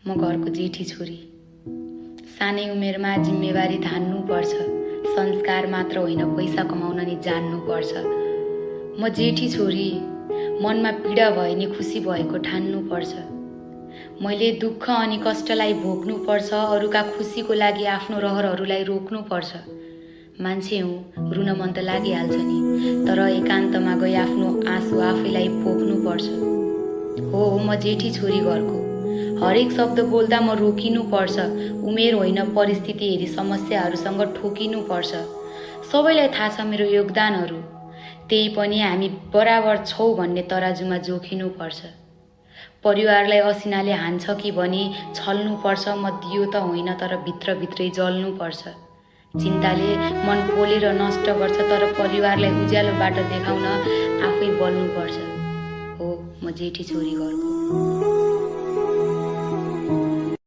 म घरको जेठी छोरी। सानै उमेरमा जिम्मेवारी धान्नुपर्छ। संस्कार मात्र होइन, पैसा कमाउन नि जान्नुपर्छ। म जेठी छोरी, मनमा पीडा भए नि खुसी भएको ठान्नुपर्छ। मैले दुःख अनि कष्टलाई भोग्नुपर्छ, अरूका खुसीको लागि आफ्नो रहरहरूलाई रोक्नुपर्छ। मान्छे हुँ, रुन मन त लागिहाल्छ नि, तर एकान्तमा गई आफ्नो आँसु आफैलाई पोख्नुपर्छ। हो, म जेठी छोरी घरको। हरेक शब्द बोल्दा म रोकिनुपर्छ। उमेर होइन, परिस्थिति हेरी समस्याहरूसँग ठोकिनुपर्छ। सबैलाई थाहा छ मेरो योगदानहरू, त्यही पनि हामी बराबर छौँ भन्ने तराजुमा जोखिनुपर्छ। परिवारलाई असिनाले हान्छ कि भनी छल्नुपर्छ। म दियो त होइन, तर भित्रभित्रै जल्नुपर्छ। चिन्ताले मन पोलेर नष्ट गर्छ, तर परिवारलाई उज्यालो बाटो देखाउन आफै बल्नुपर्छ। हो, म जेठी छोरी घरको।